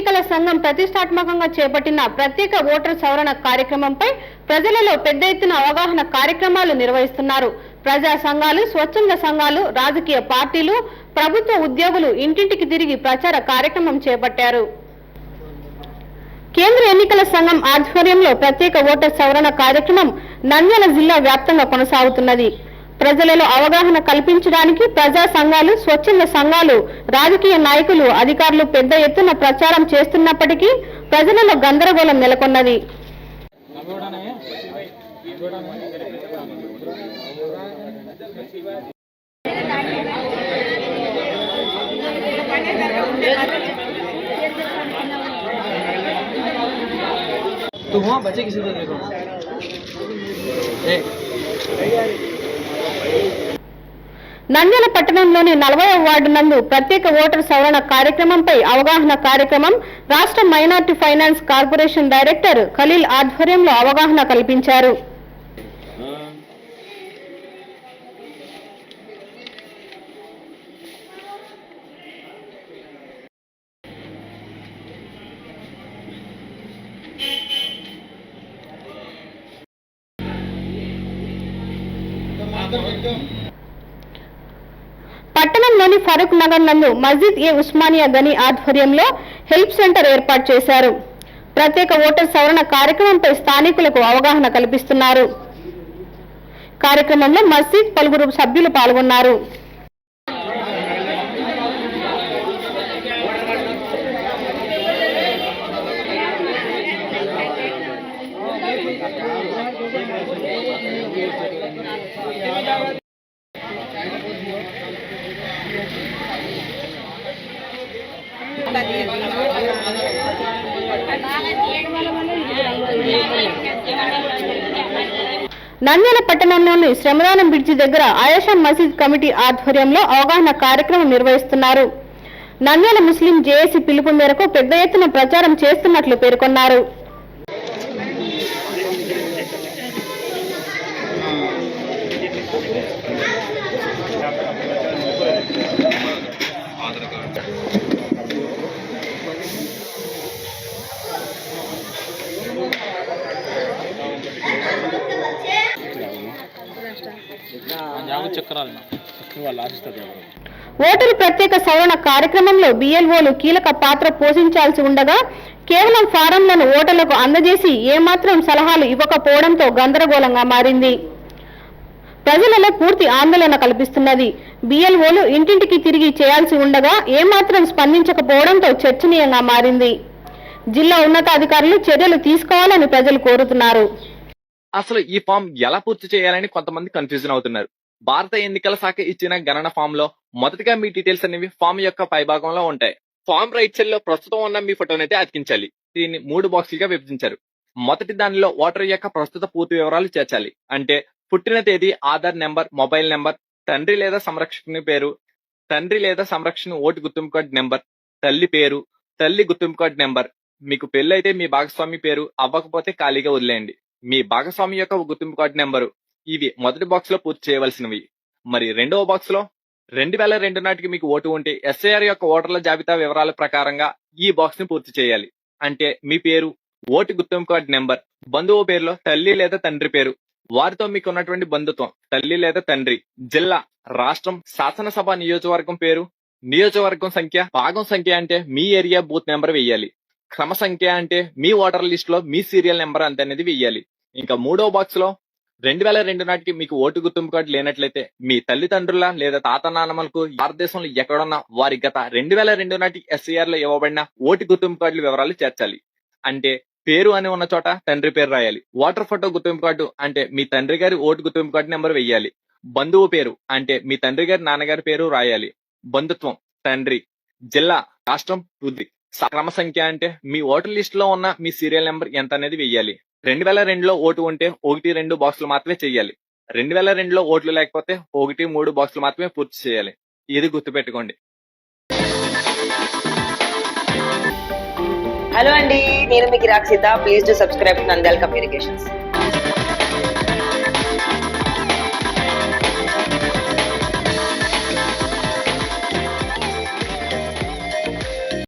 ఎన్నికల సంఘం ప్రతిష్టాత్మకంగా చేపట్టిన ప్రత్యేక ఓటర్ సవరణ కార్యక్రమంపై ప్రజలలో పెద్ద ఎత్తున అవగాహన కార్యక్రమాలు నిర్వహిస్తున్నారు. ప్రజా సంఘాలు, స్వచ్ఛంద సంఘాలు, రాజకీయ పార్టీలు, ప్రభుత్వ ఉద్యోగులు ఇంటింటికి తిరిగి ప్రచార కార్యక్రమం చేపట్టారు. కేంద్ర ఎన్నికల సంఘం ఆధ్వర్యంలో ప్రత్యేక ఓటర్ సవరణ కార్యక్రమం నంద్యాల జిల్లా వ్యాప్తంగా కొనసాగుతున్నది. ప్రజలలో అవగాహన కల్పించడానికి ప్రజా సంఘాలు, స్వచ్ఛంద సంఘాలు, రాజకీయ నాయకులు, అధికారులు పెద్ద ఎత్తున ప్రచారం చేస్తున్నప్పటికీ ప్రజలలో గందరగోళం నెలకొన్నది. నంద్యాల పట్టణంలోని 40వ వార్డు నందు ప్రత్యేక ఓటర్ సవరణ కార్యక్రమంపై అవగాహన కార్యక్రమం రాష్ట్ర minority finance corporation director Khalil ఆధ్వర్యంలో అవగాహన కల్పించారు. పట్టణంలోని ఫరూక్ నగర్ నందు మస్జిద్ ఏ ఉస్మానియా గని ఆధ్వర్యంలో హెల్ప్ సెంటర్ ఏర్పాటు చేశారు. ప్రత్యేక ఓటర్ సవరణ కార్యక్రమంపై స్థానికులకు అవగాహన కల్పిస్తున్నారు. కార్యక్రమంలో మస్జిద్ పలువురు సభ్యులు పాల్గొన్నారు. నంద్యాల పట్టణంలోని శ్రమదానం బ్రిడ్జి దగ్గర ఆయేషా మసీద్ కమిటీ ఆధ్వర్యంలో అవగాహన కార్యక్రమం నిర్వహిస్తున్నారు. నంద్యాల ముస్లిం జేఏసీ పిలుపు మేరకు పెద్ద ఎత్తున ప్రచారం చేస్తున్నట్లు పేర్కొన్నారు. ఓటరు ప్రత్యేక సవరణ కార్యక్రమంలో బిఎల్ఓలు కీలక పాత్ర పోషించాల్సి ఉండగా కేవలం ఫారంలను ఓటర్లకు అందజేసి ఏమాత్రం సలహాలు ఇవ్వకపోవడంతో గందరగోళంగా మారింది. ప్రజలలో పూర్తి ఆందోళన కల్పిస్తున్నది. బిఎల్ఓలు ఇంటింటికి తిరిగి చేయాల్సి ఉండగా ఏమాత్రం స్పందించకపోవడంతో చర్చనీయంగా మారింది. జిల్లా ఉన్నతాధికారులు చర్యలు తీసుకోవాలని ప్రజలు కోరుతున్నారు. అసలు ఈ ఫామ్ ఎలా పూర్తి చేయాలని కొంతమంది కన్ఫ్యూజన్ అవుతున్నారు. భారత ఎన్నికల శాఖ ఇచ్చిన గణన ఫామ్ లో మొదటగా మీ డీటెయిల్స్ అనేవి ఫామ్ యొక్క పైభాగంలో ఉంటాయి. ఫామ్ రైట్ సైడ్ లో ప్రస్తుతం ఉన్న మీ ఫోటోనైతే అతికించాలి. దీన్ని 3 బాక్సులుగా విభజించారు. మొదటి దానిలో ఓటర్ యొక్క ప్రస్తుత పూర్తి వివరాలు చేర్చాలి. అంటే పుట్టిన తేదీ, ఆధార్ నెంబర్, మొబైల్ నెంబర్, తండ్రి లేదా సంరక్షకుని పేరు, తండ్రి లేదా సంరక్షణ ఓటు గుర్తింపు కార్డు నెంబర్, తల్లి పేరు, తల్లి గుర్తింపు కార్డు నెంబర్. మీకు పెళ్ళైతే మీ భాగస్వామి పేరు, అవ్వకపోతే ఖాళీగా వదిలేయండి. మీ భాగస్వామి యొక్క గుర్తింపు కార్డు నెంబరు. ఇవి మొదటి బాక్స్ లో పూర్తి చేయవలసినవి. మరి రెండవ బాక్స్ లో 2002 నాటికి మీకు ఓటు ఉంటే ఎస్ఐఆర్ యొక్క ఓటర్ల జాబితా వివరాల ప్రకారంగా ఈ బాక్స్ ని పూర్తి చేయాలి. అంటే మీ పేరు, ఓటు గుర్తింపు కార్డు నెంబర్, బంధువు పేరులో తల్లి లేదా తండ్రి పేరు, వారితో మీకు ఉన్నటువంటి బంధుత్వం, తల్లి లేదా తండ్రి, జిల్లా, రాష్ట్రం, శాసనసభ నియోజకవర్గం పేరు, నియోజకవర్గం సంఖ్య, భాగం సంఖ్య అంటే మీ ఏరియా బూత్ నెంబర్ వేయాలి. క్రమ సంఖ్య అంటే మీ ఓటర్ లిస్ట్ లో మీ సీరియల్ నెంబర్ అంత అనేది వేయాలి. ఇంకా మూడో బాక్స్ లో 2002 నాటికి మీకు ఓటు గుర్తింపు కార్డు లేనట్లయితే మీ తల్లిదండ్రుల లేదా తాత నాన్నమ్మలకు భారతదేశంలో ఎక్కడున్నా వారి గత 2002 నాటి ఎస్ఐఆర్ లో ఇవ్వబడిన ఓటు గుర్తింపు కార్డుల వివరాలు చేర్చాలి. అంటే పేరు అని ఉన్న చోట తండ్రి పేరు రాయాలి. ఓటర్ ఫోటో గుర్తింపు కార్డు అంటే మీ తండ్రి గారి ఓటు గుర్తింపు కార్డు నెంబర్ వేయాలి. బంధువు పేరు అంటే మీ తండ్రి గారి నాన్నగారి పేరు రాయాలి. బంధుత్వం, తండ్రి, జిల్లా, రాష్ట్రం, వృద్ధి, క్రమ సంఖ్య అంటే మీ ఓటర్ లిస్ట్ లో ఉన్న మీ సీరియల్ నెంబర్ ఎంత అనేది వెయ్యాలి. 2002లో ఓటు ఉంటే 1-2 బాక్సులు మాత్రమే చెయ్యాలి. 2002లో ఓట్లు లేకపోతే 1-3 బాక్సులు మాత్రమే పూర్తి చేయాలి. ఇది గుర్తుపెట్టుకోండి. హలో అండి, నేను మీకు Rakshitha. Please to subscribe Nandyal communications.